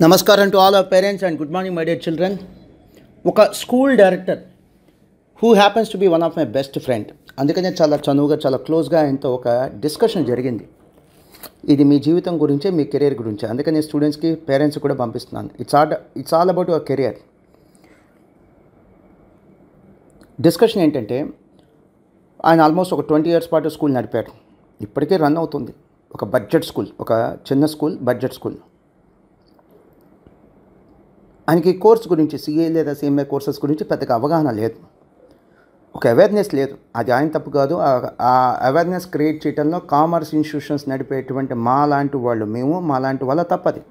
Namaskaram to all our parents and good morning, my dear children. ఒక school director who happens to be one of my best friend, అందుకనే చాలా చనువుగా చాలా క్లోజ్గా ఆయనతో ఒక డిస్కషన్ జరిగింది. ఇది మీ జీవితం గురించే, మీ కెరీర్ గురించే. అందుకని స్టూడెంట్స్కి పేరెంట్స్ కూడా పంపిస్తున్నాను. It's all about your career. Discussion ఏంటంటే, ఆయన ఆల్మోస్ట్ ఒక 20 years పాటు స్కూల్ నడిపారు. ఇప్పటికే రన్ అవుతుంది. ఒక బడ్జెట్ స్కూల్, ఒక చిన్న స్కూల్, బడ్జెట్ స్కూల్. ఆయనకి కోర్స్ గురించి, సిఏ లేదా సిఎంఏ కోర్సెస్ గురించి పెద్దగా అవగాహన లేదు, ఒక అవేర్నెస్ లేదు. అది ఆయన తప్పు కాదు. ఆ అవేర్నెస్ క్రియేట్ చేయడంలో కామర్స్ ఇన్స్టిట్యూషన్స్ నడిపేటువంటి మాలాంటి వాళ్ళ తప్పది.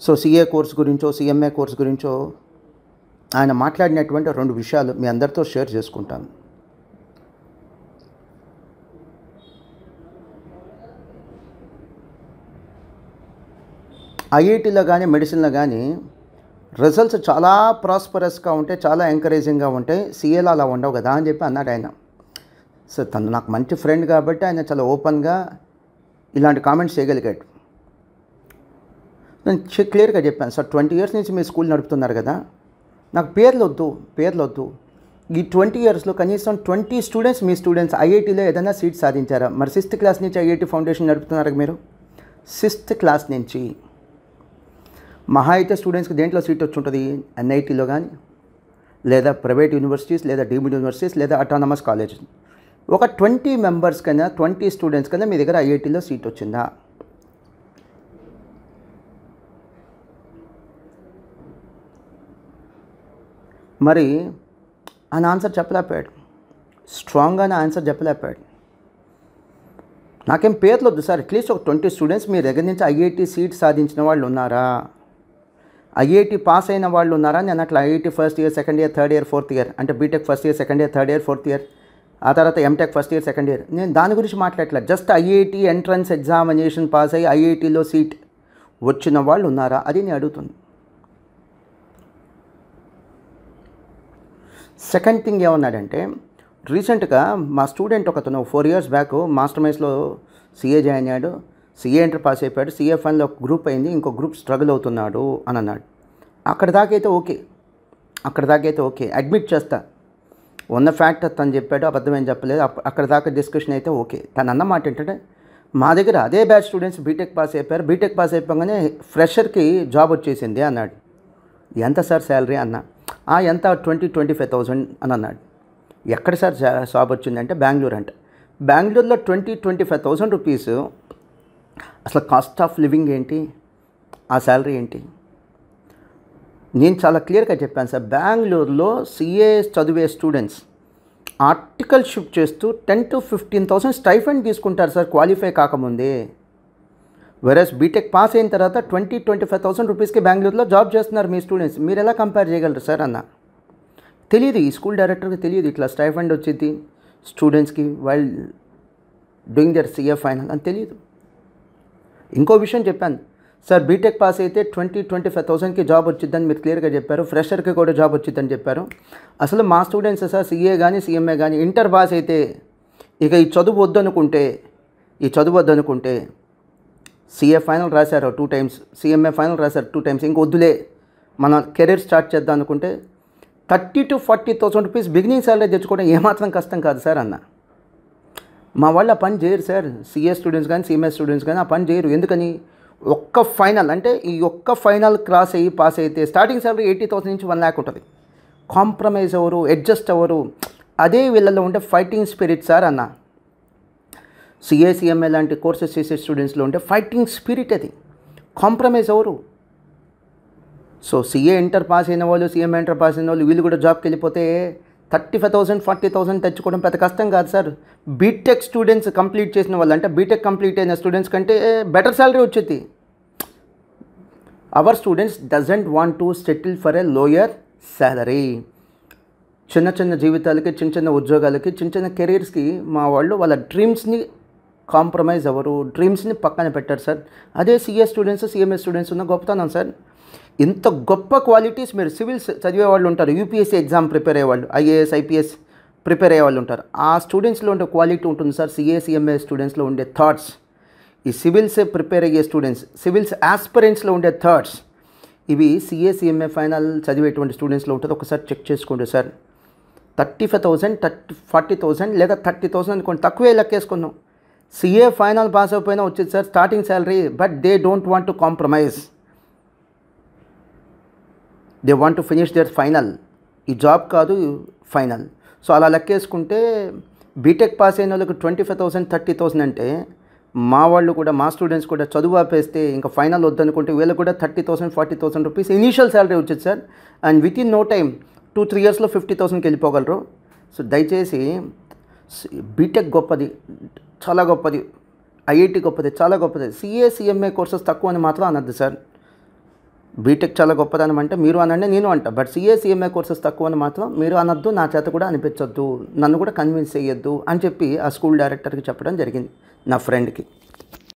సో సిఏ కోర్స్ గురించో సిఎంఏ కోర్స్ గురించో ఆయన మాట్లాడినటువంటి 2 విషయాలు మీ అందరితో షేర్ చేసుకుంటాను. ఐఐటీలో కానీ మెడిసిన్లో కానీ రిజల్ట్స్ చాలా ప్రాస్పరస్గా ఉంటాయి, చాలా ఎంకరేజింగ్గా ఉంటాయి. సిఏలో అలా ఉండవు కదా అని చెప్పి అన్నాడు ఆయన. సో తను నాకు మంచి ఫ్రెండ్ కాబట్టి ఆయన చాలా ఓపెన్గా ఇలాంటి కామెంట్స్ చేయగలిగాడు. నేను క్లియర్గా చెప్పాను, సార్ 20 years నుంచి మీరు స్కూల్ నడుపుతున్నారు కదా, నాకు పేర్లు వద్దు. ఈ 20 yearsలో కనీసం 20 స్టూడెంట్స్ మీ స్టూడెంట్స్ ఐఐటీలో ఏదైనా సీట్ సాధించారా? మరి 6th class నుంచి ఐఐటీ ఫౌండేషన్ నడుపుతున్నారు మీరు. 6th class నుంచి మహా అయితే స్టూడెంట్స్కి దేంట్లో సీట్ వచ్చి ఉంటుంది? ఎన్ఐటీలో కానీ, లేదా ప్రైవేట్ యూనివర్సిటీస్, లేదా డీమ్డ్ యూనివర్సిటీస్, లేదా అటానమస్ కాలేజ్. ఒక 20 members కన్నా, 20 స్టూడెంట్స్ కన్నా మీ దగ్గర ఐఐటీలో సీట్ వచ్చిందా? మరి ఆయన ఆన్సర్ చెప్పలేకపోయాడు, స్ట్రాంగ్గా ఆన్సర్ చెప్పలేకపోయాడు. నాకేం పేర్లు వద్దు సార్, అట్లీస్ట్ ఒక 20 స్టూడెంట్స్ మీ దగ్గర నుంచి ఐఐటీ సీట్ సాధించిన వాళ్ళు ఉన్నారా, ఐఐటీ పాస్ అయిన వాళ్ళు ఉన్నారా? నేను అట్లా IIT first year, second year, third year, fourth year, అంటే BTech first year, second year, third year, fourth year, ఆ తర్వాత MTech first year, second year, నేను దాని గురించి మాట్లాడట్లేదు. Just IIT entrance examination pass అయ్యి ఐఐటీలో సీట్ వచ్చిన వాళ్ళు ఉన్నారా, అది నేను అడుగుతుంది. సెకండ్ థింగ్ ఏమన్నాడంటే, రీసెంట్గా మా స్టూడెంట్ ఒకతను 4 years బ్యాక్ మాస్టర్ మైన్స్లో సిఏ జాయిన్ అయ్యాడు, సిఏ ఇంటర్ పాస్ అయిపోయాడు, సిఏ ఫైనల్ ఒక గ్రూప్ అయింది, ఇంకో గ్రూప్ స్ట్రగుల్ అవుతున్నాడు అని అన్నాడు. అక్కడ దాకైతే ఓకే, అడ్మిట్ చేస్తా, ఉన్న ఫ్యాక్ట్ తను చెప్పాడు, అబద్ధమేం చెప్పలేదు, అక్కడ దాకా డిస్కషన్ అయితే ఓకే. తను అన్న మాట ఏంటంటే, మా దగ్గర అదే బ్యాచ్ స్టూడెంట్స్ బీటెక్ పాస్ అయిపోయారు, బీటెక్ పాస్ అయిపోగానే ఫ్రెషర్కి జాబ్ వచ్చేసింది అన్నాడు. ఎంత సార్ శాలరీ అన్న? ఎంత 20-25,000 అని అన్నాడు. ఎక్కడ సార్ జాబ్ వచ్చిందంటే బెంగళూరు అంట. బెంగళూరులో 20-25,000 రూపీస్. అసలు కాస్ట్ ఆఫ్ లివింగ్ ఏంటి, ఆ శాలరీ ఏంటి? నేను చాలా క్లియర్గా చెప్పాను సార్, బెంగళూరులో సిఏ చదివే స్టూడెంట్స్ ఆర్టికల్ షిఫ్ట్ చేస్తూ 10,000-15,000 స్టైఫండ్ తీసుకుంటారు సార్ క్వాలిఫై కాకముందే. వెరస్ బీటెక్ పాస్ అయిన తర్వాత 20-25,000 రూపీస్కి బెంగళూరులో జాబ్ చేస్తున్నారు మీ స్టూడెంట్స్. మీరు ఎలా కంపేర్ చేయగలరు సార్ అన్న? తెలియదు, ఈ స్కూల్ డైరెక్టర్కి తెలియదు ఇట్లా స్టైఫండ్ వచ్చింది స్టూడెంట్స్కి while doing their CA final అని తెలియదు. ఇంకో విషయం చెప్పాను సార్, బీటెక్ పాస్ అయితే 20-25,000కి జాబ్ వచ్చిందని మీరు క్లియర్గా చెప్పారు, ఫ్రెషర్కి కూడా జాబ్ వచ్చిందని చెప్పారు. అసలు మా స్టూడెంట్స్ సార్ సిఏ కానీ సిఎంఏ కానీ ఇంటర్ పాస్ అయితే ఇక ఈ చదువు వద్దనుకుంటే సిఏ ఫైనల్ రాశారు 2 times, సిఎంఏ ఫైనల్ రాశారు 2 times, ఇంక వద్దులే మన కెరీర్ స్టార్ట్ చేద్దాం అనుకుంటే 30,000-40,000 రూపీస్ బిగినింగ్ సాలరీ తెచ్చుకోవడం ఏమాత్రం కష్టం కాదు సార్ అన్న. మా వాళ్ళు ఆ పని చేయరు సార్, సిఏ స్టూడెంట్స్ కానీ సిఎంఏ స్టూడెంట్స్ కానీ ఆ పని చేయరు. ఎందుకని? ఒక్క ఫైనల్ అంటే ఈ ఒక్క ఫైనల్ క్రాస్ అయ్యి పాస్ అయితే స్టార్టింగ్ సాలరీ 80,000 నుంచి 1 lakh ఉంటుంది. కాంప్రమైజ్ అవ్వరు, అడ్జస్ట్ అవ్వరు. అదే వీళ్ళలో ఉంటే ఫైటింగ్ స్పిరిట్ సార్ అన్న. సిఏ సిఎంఏ లాంటి కోర్సెస్ చేసే స్టూడెంట్స్లో ఉంటే ఫైటింగ్ స్పిరిట్, అది కాంప్రమైజ్ అవ్వరు. సో సిఏ ఇంటర్ పాస్ అయిన వాళ్ళు, సిఎంఏ ఇంటర్ పాస్ అయిన వాళ్ళు వీళ్ళు కూడా జాబ్కి వెళ్ళిపోతే 35,000-40,000 తెచ్చుకోవడం పెద్ద కష్టం కాదు సార్. బీటెక్ స్టూడెంట్స్ కంప్లీట్ చేసిన వాళ్ళు, అంటే బీటెక్ కంప్లీట్ అయిన స్టూడెంట్స్ కంటే బెటర్ శాలరీ వచ్చేది. Our students doesn't want to settle for a lower salary. చిన్న జీవితాలకి, చిన్న ఉద్యోగాలకి, చిన్న కెరీర్స్కి మా వాళ్ళు వాళ్ళ డ్రీమ్స్ని కాంప్రమైజ్ అవ్వరు, డ్రీమ్స్ని పక్కన పెట్టారు సార్. అదే సిఏ స్టూడెంట్స్ సిఎంఏ స్టూడెంట్స్ ఉన్న గొప్పతనం సార్. ఇంత గొప్ప క్వాలిటీస్ మీరు సివిల్స్ చదివే వాళ్ళు ఉంటారు, యూపీఎస్సీ ఎగ్జామ్ ప్రిపేర్ అయ్యేవాళ్ళు, ఐఏఎస్ ఐపీఎస్ ప్రిపేర్ అయ్యే వాళ్ళు ఉంటారు. ఆ స్టూడెంట్స్లో ఉండే క్వాలిటీ ఉంటుంది సార్. సిఏ సిఎంఏ స్టూడెంట్స్లో ఉండే థాట్స్, ఈ సివిల్స్ ప్రిపేర్ అయ్యే స్టూడెంట్స్, సివిల్స్ ఆస్పిరెంట్స్లో ఉండే థర్డ్స్, ఇవి సిఏ సిఎంఏ ఫైనల్ చదివేటువంటి స్టూడెంట్స్లో ఉంటుంది. ఒకసారి చెక్ చేసుకోండి సార్. 35,000, 40,000 లేదా 30,000 అనుకోండి, తక్కువే లెక్కేసుకున్నాం. సిఏ ఫైనల్ పాస్ అయిపోయినా వచ్చేది sir starting salary. But they don't want to compromise, they want to finish there final. ఈ జాబ్ కాదు ఫైనల్. సో అలా లెక్కేసుకుంటే బీటెక్ పాస్ అయిన వాళ్ళకి 25,000, 30,000 అంటే మా వాళ్ళు కూడా, మా స్టూడెంట్స్ కూడా చదువు ఆపేస్తే ఇంకా ఫైనల్ వద్దనుకుంటే వీళ్ళకి కూడా 30,000, 40,000 రూపీస్ ఇనీషియల్ శాలరీ వచ్చేది sir. And with in no time 2-3 ఇయర్స్లో 50,000కి వెళ్ళిపోగలరు. సో దయచేసి బీటెక్ గొప్పది, చాలా గొప్పది, ఐఐటి గొప్పది, చాలా గొప్పది. సిఏ సిఎంఏ కోర్సెస్ తక్కువ అని మాత్రం అనద్దు సార్. బీటెక్ చాలా గొప్పదనం అంటే మీరు అనండి, నేను అంట. బట్ సిఏ సిఎంఏ కోర్సెస్ తక్కువ అని మాత్రం మీరు అనొద్దు, నా చేత కూడా అనిపించొద్దు, నన్ను కూడా కన్విన్స్ చేయొద్దు అని చెప్పి ఆ స్కూల్ డైరెక్టర్కి చెప్పడం జరిగింది, నా ఫ్రెండ్కి.